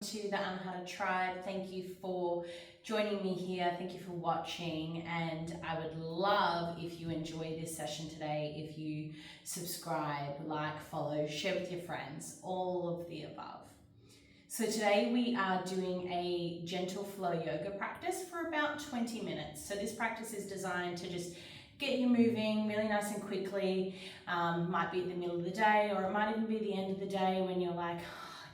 To the Unharmed Tribe. Thank you for joining me here. Thank you for watching, and I would love if you enjoy this session today, if you subscribe, like, follow, share with your friends, all of the above. So today we are doing a gentle flow yoga practice for about 20 minutes. So this practice is designed to just get you moving really nice and quickly. Might be at the middle of the day, or it might even be the end of the day when you're like,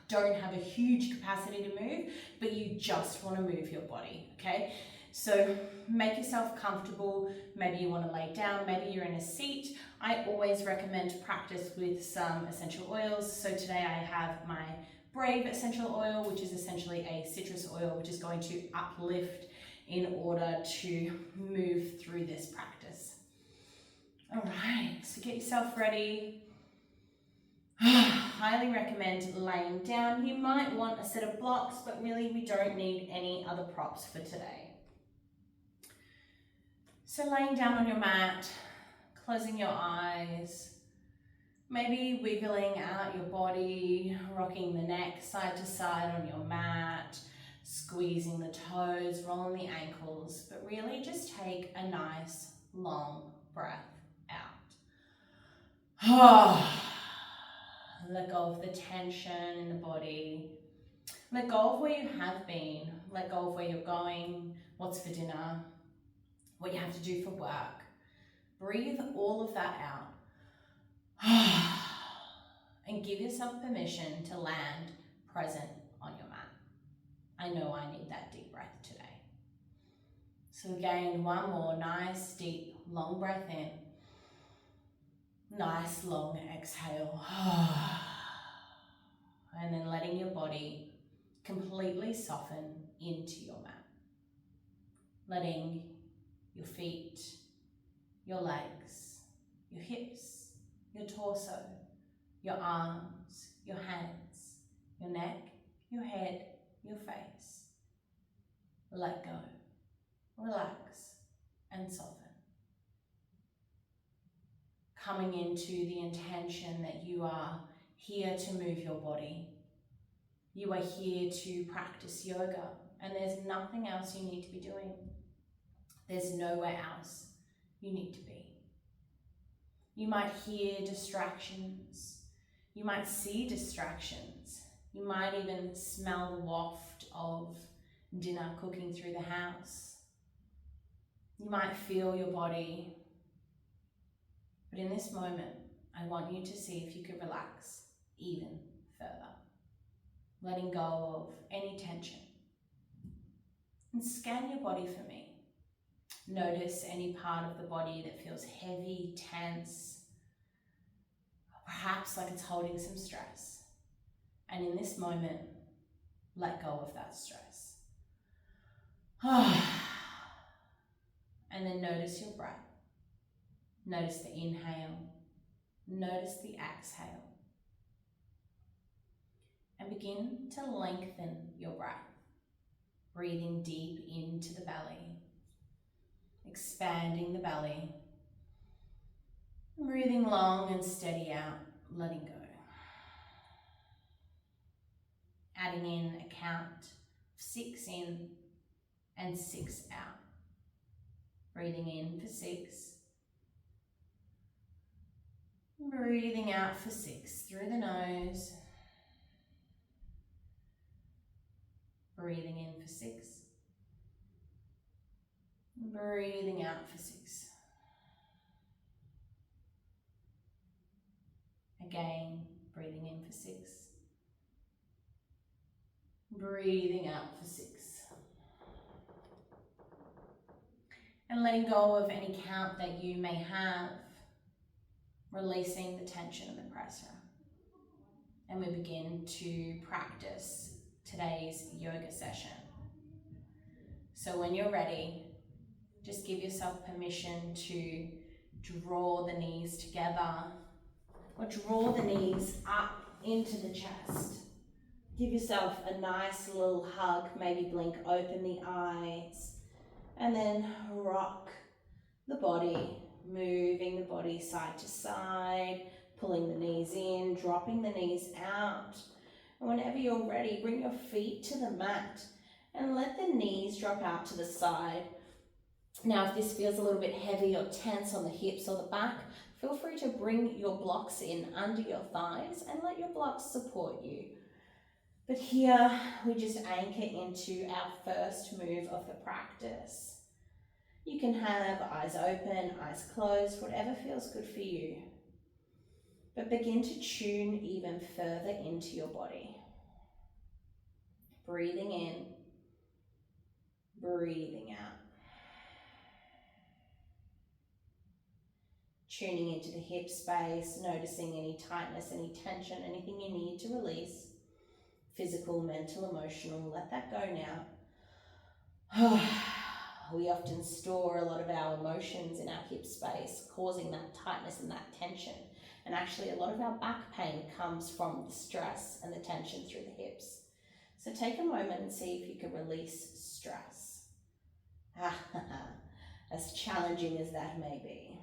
don't have a huge capacity to move, but you just want to move your body, okay? So make yourself comfortable. Maybe you want to lay down, maybe you're in a seat. I always recommend practice with some essential oils. So today I have my Brave essential oil, which is essentially a citrus oil, which is going to uplift in order to move through this practice. All right, so get yourself ready. Highly recommend laying down. You might want a set of blocks, but really we don't need any other props for today. So laying down on your mat, closing your eyes, maybe wiggling out your body, rocking the neck side to side on your mat, squeezing the toes, rolling the ankles, but really just take a nice long breath out. Let go of the tension in the body. Let go of where you have been. Let go of where you're going, what's for dinner, what you have to do for work. Breathe all of that out. And give yourself permission to land present on your mat. I know I need that deep breath today. So again, one more nice, deep, long breath in. Nice, long exhale. And then letting your body completely soften into your mat. Letting your feet, your legs, your hips, your torso, your arms, your hands, your neck, your head, your face. Let go, relax, and soften. Coming into the intention that you are here to move your body. You are here to practice yoga, and there's nothing else you need to be doing. There's nowhere else you need to be. You might hear distractions. You might see distractions. You might even smell the waft of dinner cooking through the house. You might feel your body. But in this moment, I want you to see if you could relax even further, letting go of any tension. And scan your body for me. Notice any part of the body that feels heavy, tense, perhaps like it's holding some stress. And in this moment, let go of that stress. And then notice your breath. Notice the inhale. Notice the exhale. And begin to lengthen your breath. Breathing deep into the belly. Expanding the belly. Breathing long and steady out, letting go. Adding in a count of 6 in and 6 out. Breathing in for 6. Breathing out for 6 through the nose. Breathing in for 6. Breathing out for 6. Again, breathing in for 6. Breathing out for 6. And letting go of any count that you may have, releasing the tension and the pressure. And we begin to practice today's yoga session. So when you're ready, just give yourself permission to draw the knees together or draw the knees up into the chest. Give yourself a nice little hug, maybe blink open the eyes, and then rock the body, moving the body side to side, pulling the knees in, dropping the knees out, And whenever you're ready, bring your feet to the mat and let the knees drop out to the side. Now, if this feels a little bit heavy or tense on the hips or the back, feel free to bring your blocks in under your thighs and let your blocks support you. But here, we just anchor into our first move of the practice. You can have eyes open, eyes closed, whatever feels good for you. But begin to tune even further into your body. Breathing in, breathing out. Tuning into the hip space, noticing any tightness, any tension, anything you need to release. Physical, mental, emotional, let that go now. We often store a lot of our emotions in our hip space, causing that tightness and that tension. And actually a lot of our back pain comes from the stress and the tension through the hips. So take a moment and see if you can release stress. As challenging as that may be.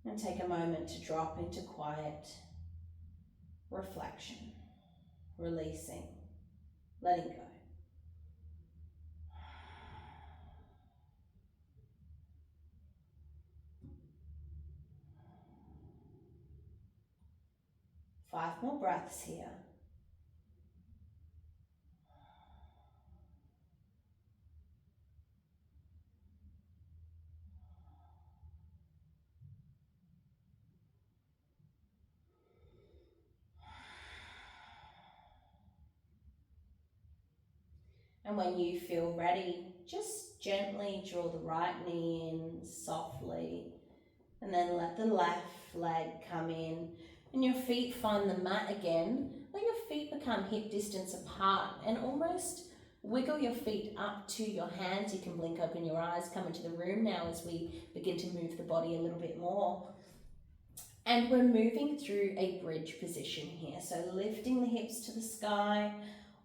And take a moment to drop into quiet reflection, releasing, letting go. Five more breaths here. And when you feel ready, just gently draw the right knee in softly, and then let the left leg come in, and your feet find the mat again. Let your feet become hip distance apart and almost wiggle your feet up to your hands. You can blink open your eyes, come into the room now as we begin to move the body a little bit more. And we're moving through a bridge position here. So lifting the hips to the sky,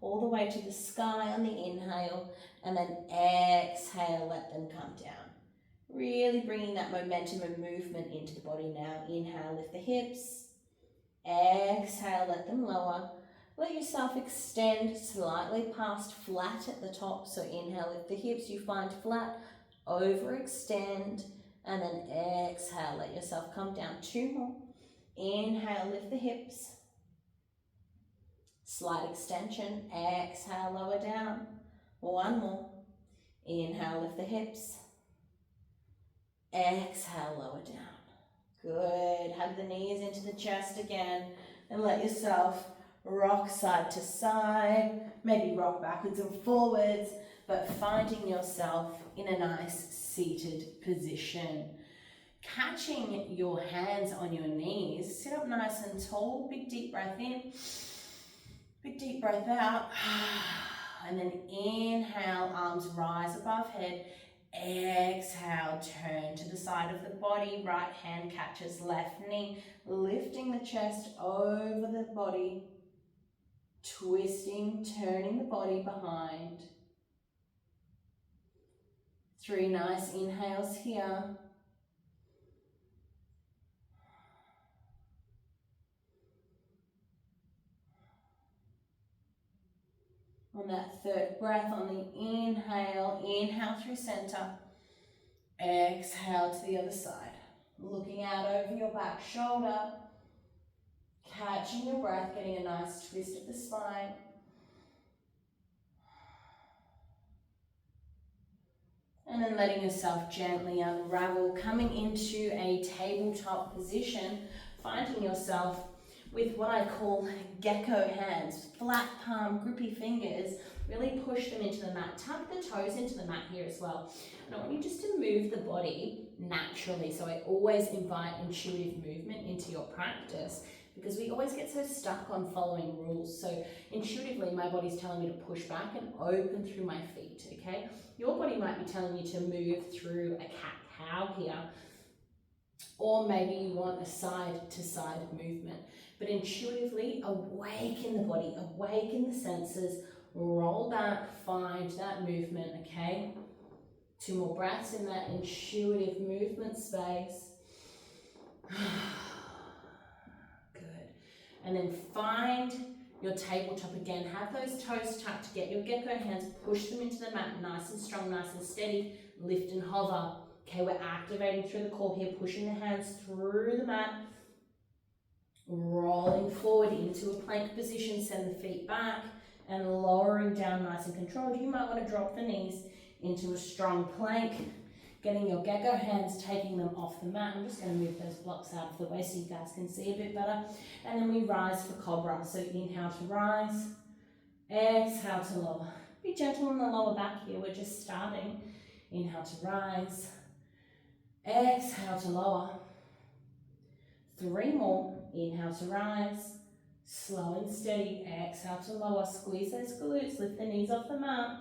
all the way to the sky on the inhale, and then exhale, let them come down. Really bringing that momentum and movement into the body now. Inhale, lift the hips. Exhale, let them lower. Let yourself extend slightly past flat at the top. So inhale, lift the hips, you find flat, overextend, and then exhale, let yourself come down. Two more. Inhale, lift the hips. Slight extension, exhale, lower down. One more. Inhale, lift the hips. Exhale, lower down. Good. Hug the knees into the chest again and let yourself rock side to side. Maybe rock backwards and forwards, but finding yourself in a nice seated position. Catching your hands on your knees, sit up nice and tall, big deep breath in, big deep breath out, and then inhale, arms rise above head, exhale, turn to the side of the body, right hand catches left knee, lifting the chest over the body, twisting, turning the body behind. 3 nice inhales here. On that third breath, on the inhale, inhale through center, exhale to the other side. Looking out over your back shoulder, catching your breath, getting a nice twist of the spine. And then letting yourself gently unravel, coming into a tabletop position, finding yourself with what I call gecko hands, flat palm, grippy fingers. Really push them into the mat. Tuck the toes into the mat here as well. And I want you just to move the body naturally. So I always invite intuitive movement into your practice because we always get so stuck on following rules. So intuitively, my body's telling me to push back and open through my feet, okay? Your body might be telling you to move through a cat-cow here, or maybe you want a side-to-side movement. But intuitively, awaken the body, awaken the senses, roll back, find that movement, okay? 2 more breaths in that intuitive movement space. And then find your tabletop again. Have those toes tucked. Get your gecko hands, push them into the mat, nice and strong, nice and steady. Lift and hover. Okay, we're activating through the core here, pushing the hands through the mat. Rolling forward into a plank position, send the feet back and lowering down nice and controlled. You might want to drop the knees into a strong plank, getting your gecko hands, taking them off the mat. I'm just going to move those blocks out of the way so you guys can see a bit better. And then we rise for cobra. So inhale to rise, exhale to lower. Be gentle in the lower back here, we're just starting. Inhale to rise, exhale to lower. 3 more. Inhale to rise, slow and steady. Exhale to lower. Squeeze those glutes, lift the knees off the mat.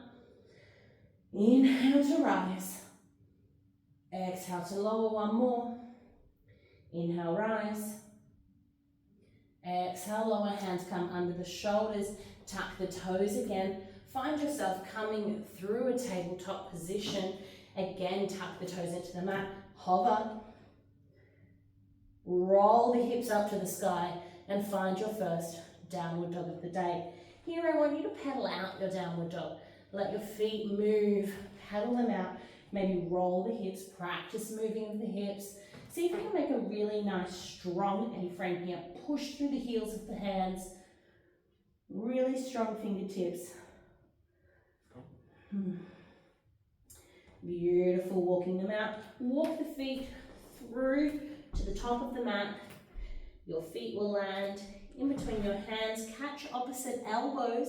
Inhale to rise. Exhale to lower. 1 more. Inhale, rise. Exhale, lower. Hands come under the shoulders. Tuck the toes again. Find yourself coming through a tabletop position. Again, tuck the toes into the mat. Hover. Roll the hips up to the sky and find your first downward dog of the day. Here I want you to pedal out your downward dog. Let your feet move, pedal them out. Maybe roll the hips, practice moving of the hips. See if you can make a really nice strong A-frame here. Push through the heels of the hands. Really strong fingertips. Beautiful, walking them out. Walk the feet through to the top of the mat. Your feet will land in between your hands. Catch opposite elbows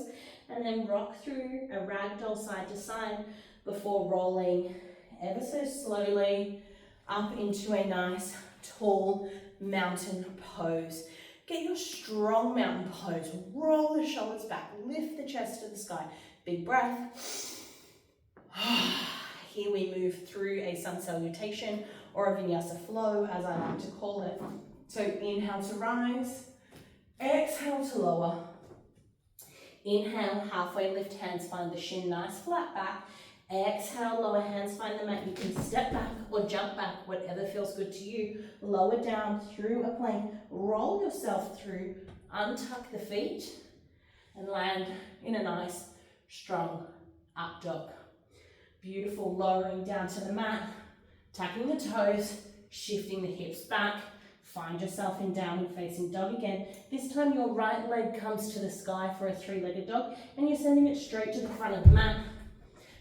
and then rock through a ragdoll side to side before rolling ever so slowly up into a nice tall mountain pose. Get your strong mountain pose. Roll the shoulders back. Lift the chest to the sky. Big breath. Here we move through a sun salutation or a vinyasa flow, as I like to call it. So inhale to rise, exhale to lower. Inhale, halfway lift hands, find the shin nice flat back. Exhale, lower hands, find the mat. You can step back or jump back, whatever feels good to you. Lower down through a plank, roll yourself through, untuck the feet, and land in a nice, strong up dog. Beautiful, lowering down to the mat, tucking the toes, shifting the hips back. Find yourself in downward facing dog again. This time your right leg comes to the sky for a 3-legged dog and you're sending it straight to the front of the mat.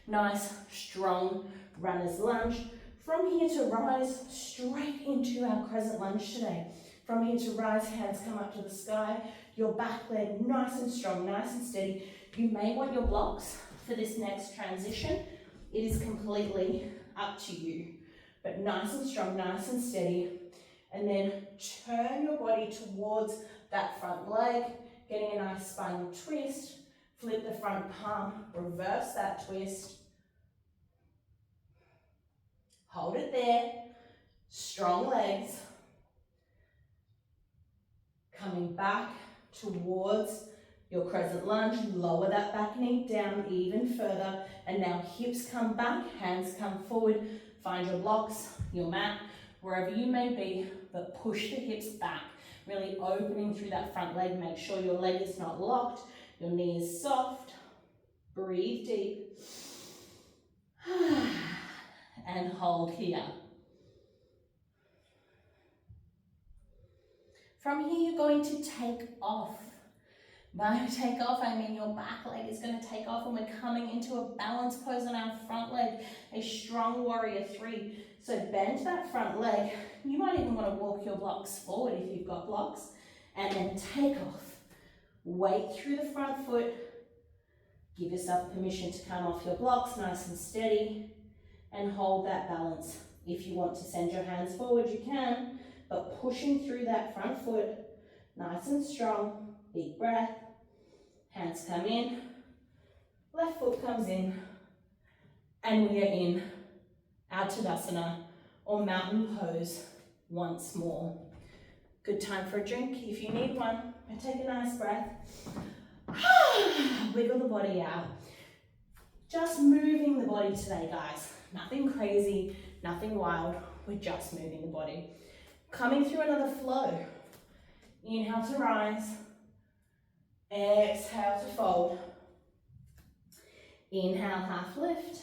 Nice, strong runner's lunge. From here to rise, straight into our crescent lunge today. From here to rise, hands come up to the sky. Your back leg nice and strong, nice and steady. You may want your blocks for this next transition. It is completely up to you, but nice and strong, nice and steady. And then turn your body towards that front leg, getting a nice spinal twist. Flip the front palm, reverse that twist. Hold it there. Strong legs. Coming back towards your crescent lunge, lower that back knee down even further. And now hips come back, hands come forward. Find your blocks, your mat, wherever you may be, but push the hips back. Really opening through that front leg. Make sure your leg is not locked. Your knee is soft. Breathe deep. And hold here. From here, you're going to take off. By take off, I mean your back leg is going to take off and we're coming into a balance pose on our front leg, a strong warrior 3. So bend that front leg. You might even want to walk your blocks forward if you've got blocks, and then take off. Weight through the front foot. Give yourself permission to come off your blocks nice and steady and hold that balance. If you want to send your hands forward, you can, but pushing through that front foot, nice and strong. Big breath. Hands come in. Left foot comes in. And we are in our Tadasana or mountain pose once more. Good time for a drink if you need one. And take a nice breath. Wiggle the body out. Just moving the body today, guys. Nothing crazy, nothing wild. We're just moving the body. Coming through another flow. Inhale to rise. Exhale to fold. Inhale, half lift.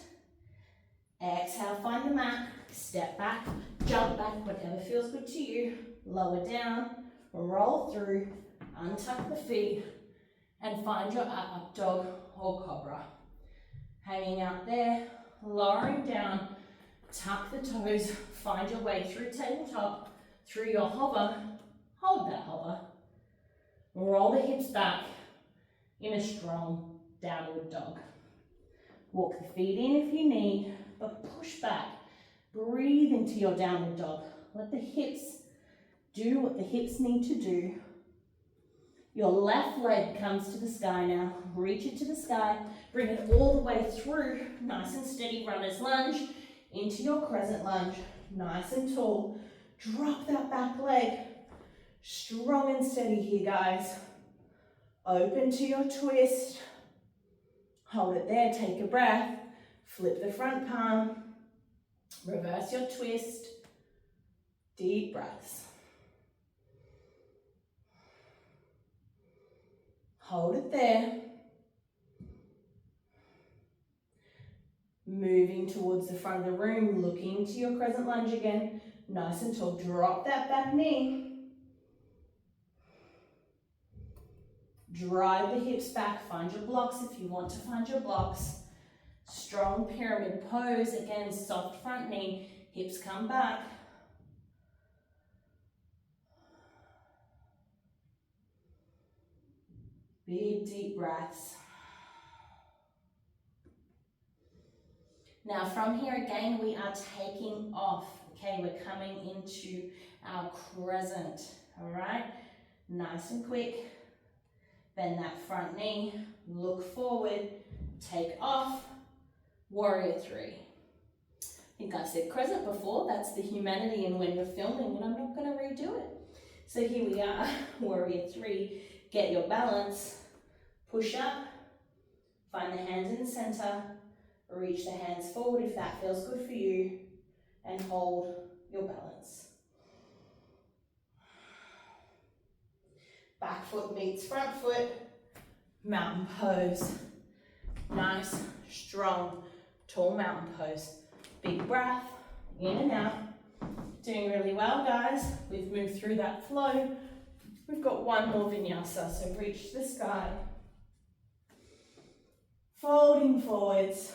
Exhale, find the mat. Step back, jump back, whatever feels good to you. Lower down, roll through, untuck the feet, and find your up dog or cobra. Hanging out there, lowering down, tuck the toes, find your way through tabletop, through your hover, hold that hover. Roll the hips back in a strong downward dog. Walk the feet in if you need, but push back. Breathe into your downward dog. Let the hips do what the hips need to do. Your left leg comes to the sky now. Reach it to the sky. Bring it all the way through. Nice and steady runner's lunge into your crescent lunge. Nice and tall. Drop that back leg. Strong and steady here, guys. Open to your twist. Hold it there. Take a breath. Flip the front palm. Reverse your twist. Deep breaths. Hold it there. Moving towards the front of the room, looking to your crescent lunge again. Nice and tall. Drop that back knee. Drive the hips back. Find your blocks if you want to find your blocks. Strong pyramid pose. Again, soft front knee. Hips come back. Big deep breaths. Now from here again, we are taking off. Okay, we're coming into our crescent. All right, nice and quick. Bend that front knee, look forward, take off, warrior three. I think I've said crescent before, that's the humanity and when you're filming, and I'm not gonna redo it. So here we are, warrior three. Get your balance, push up, find the hands in the center, reach the hands forward if that feels good for you, and hold your balance. Back foot meets front foot, mountain pose. Nice, strong, tall mountain pose. Big breath, in and out. Doing really well, guys. We've moved through that flow. We've got one more vinyasa, so reach the sky. Folding forwards.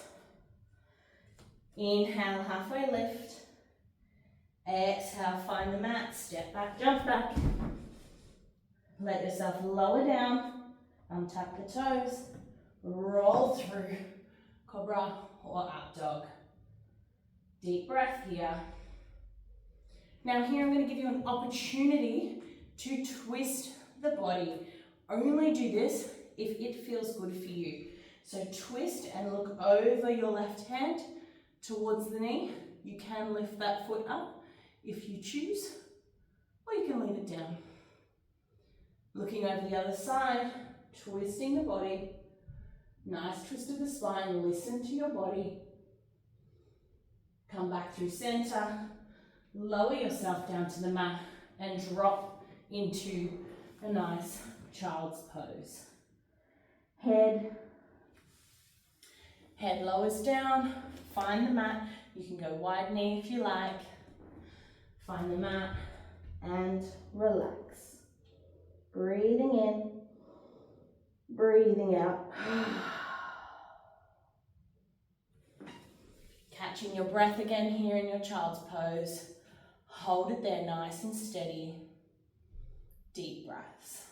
Inhale, halfway lift. Exhale, find the mat, step back, jump back. Let yourself lower down, untuck the toes, roll through, cobra or up dog. Deep breath here. Now here I'm going to give you an opportunity to twist the body. Only do this if it feels good for you. So twist and look over your left hand towards the knee. You can lift that foot up if you choose, or you can leave it down. Looking over the other side, twisting the body. Nice twist of the spine, listen to your body. Come back through center, lower yourself down to the mat and drop into a nice child's pose. Head lowers down, find the mat. You can go wide knee if you like. Find the mat and relax. Breathing in, breathing out. Catching your breath again here in your child's pose. Hold it there nice and steady. Deep breaths.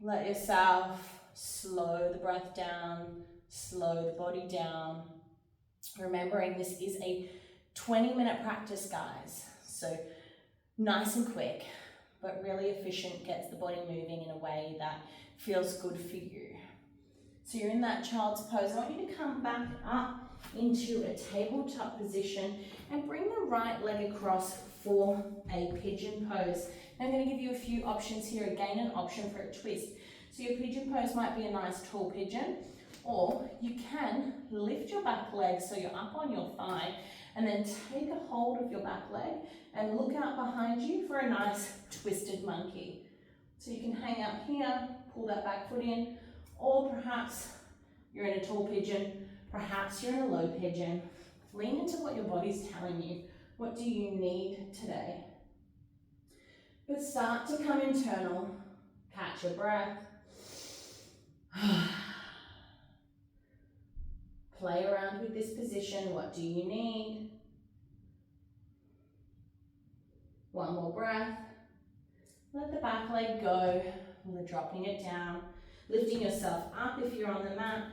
Let yourself slow the breath down, slow the body down. Remembering this is a 20-minute practice, guys. So nice and quick, but really efficient, gets the body moving in a way that feels good for you. So you're in that child's pose. I want you to come back up into a tabletop position and bring the right leg across for a pigeon pose. Now I'm going to give you a few options here. Again, an option for a twist. So your pigeon pose might be a nice tall pigeon, Or you can lift your back leg so you're up on your thigh, and then take a hold of your back leg and look out behind you for a nice twisted monkey. So you can hang out here, pull that back foot in, or perhaps you're in a tall pigeon, perhaps you're in a low pigeon. Lean into what your body's telling you. What do you need today? But start to come internal. Catch your breath. Play around with this position. What do you need? One more breath. Let the back leg go. We're dropping it down. Lifting yourself up if you're on the mat.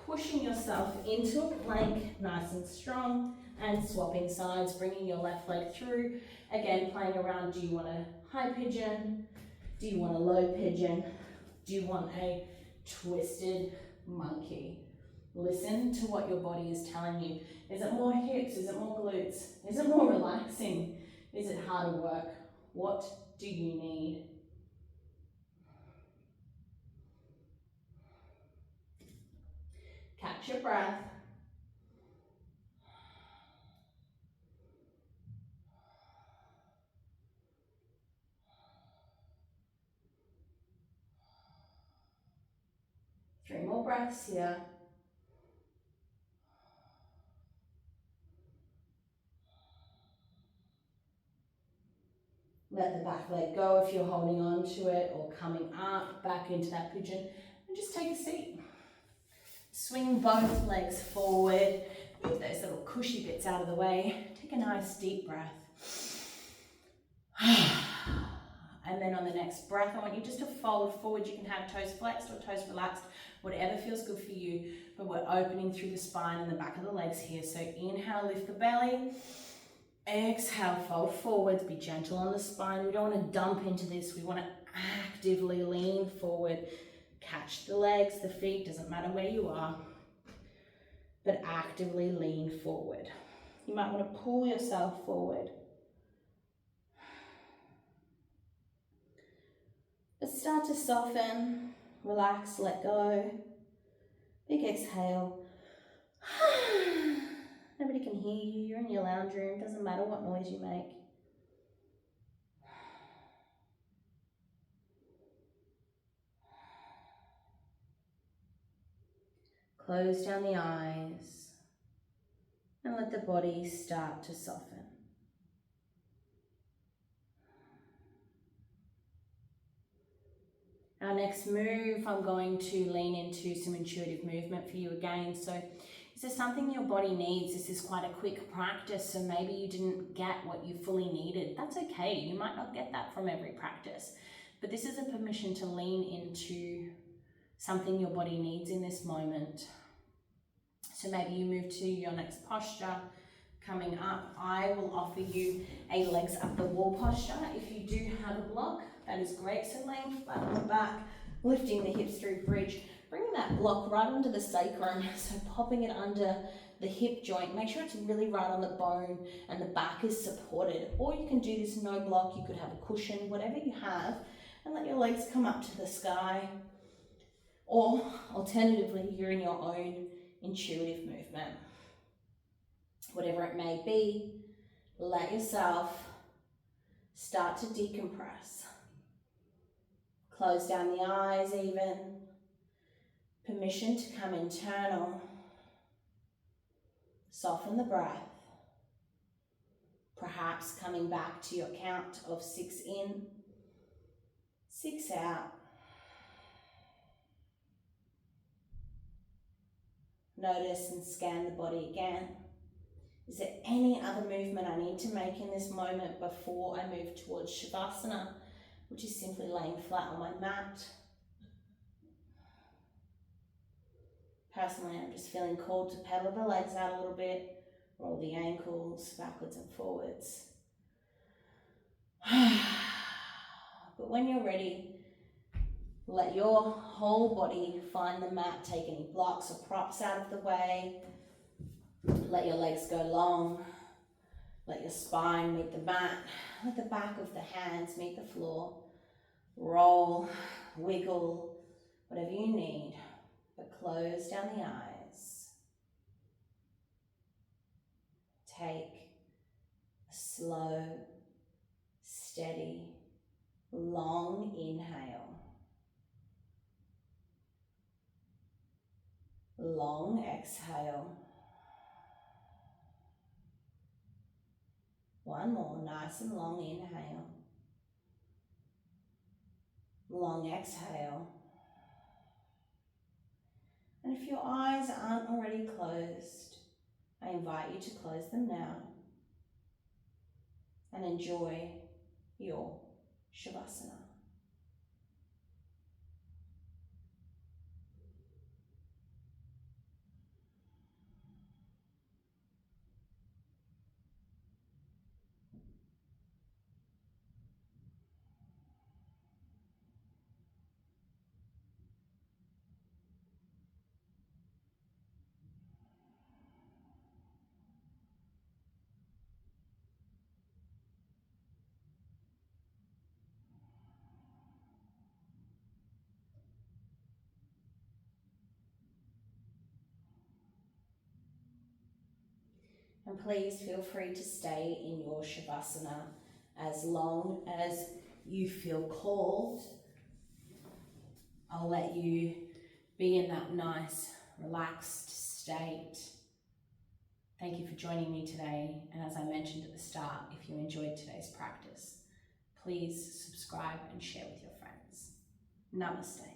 Pushing yourself into a plank, nice and strong. And swapping sides, bringing your left leg through. Again, playing around. Do you want a high pigeon? Do you want a low pigeon? Do you want a twisted monkey? Listen to what your body is telling you. Is it more hips? Is it more glutes? Is it more relaxing? Is it harder work? What do you need? Catch your breath. Three more breaths here. Let the back leg go if you're holding on to it, or coming up, back into that pigeon, and just take a seat. Swing both legs forward, move those little cushy bits out of the way. Take a nice deep breath. And then on the next breath, I want you just to fold forward. You can have toes flexed or toes relaxed, whatever feels good for you, but we're opening through the spine and the back of the legs here. So inhale, lift the belly. Exhale, fold forwards, be gentle on the spine. We don't want to dump into this. We want to actively lean forward. Catch the legs, the feet, doesn't matter where you are, but actively lean forward. You might want to pull yourself forward. But start to soften, relax, let go. Big exhale. Nobody can hear you, you're in your lounge room, doesn't matter what noise you make. Close down the eyes and let the body start to soften. Our next move, I'm going to lean into some intuitive movement for you again. So is there something your body needs? This is quite a quick practice, so maybe you didn't get what you fully needed. That's okay, you might not get that from every practice, but this is a permission to lean into something your body needs in this moment. So maybe you move to your next posture. Coming up, I will offer you a legs up the wall posture. If you do have a block, that is great. So laying flat on the back, lifting the hips through bridge, bringing that block right under the sacrum, so popping it under the hip joint. Make sure it's really right on the bone and the back is supported. Or you can do this no block, you could have a cushion, whatever you have, and let your legs come up to the sky. Or alternatively, you're in your own intuitive movement. Whatever it may be, let yourself start to decompress. Close down the eyes even. Permission to come internal. Soften the breath. Perhaps coming back to your count of 6 in, 6 out. Notice and scan the body again. Is there any other movement I need to make in this moment before I move towards Savasana, which is simply laying flat on my mat? Personally, I'm just feeling called to pedal the legs out a little bit, roll the ankles backwards and forwards. But when you're ready, let your whole body find the mat, take any blocks or props out of the way. Let your legs go long. Let your spine meet the mat. Let the back of the hands meet the floor. Roll, wiggle, whatever you need. but close down the eyes. Take a slow, steady, long inhale. Long exhale. One more, nice and long inhale. Long exhale. And if your eyes aren't already closed, I invite you to close them now and enjoy your Savasana. And please feel free to stay in your Savasana as long as you feel called. I'll let you be in that nice, relaxed state. Thank you for joining me today. And as I mentioned at the start, if you enjoyed today's practice, please subscribe and share with your friends. Namaste.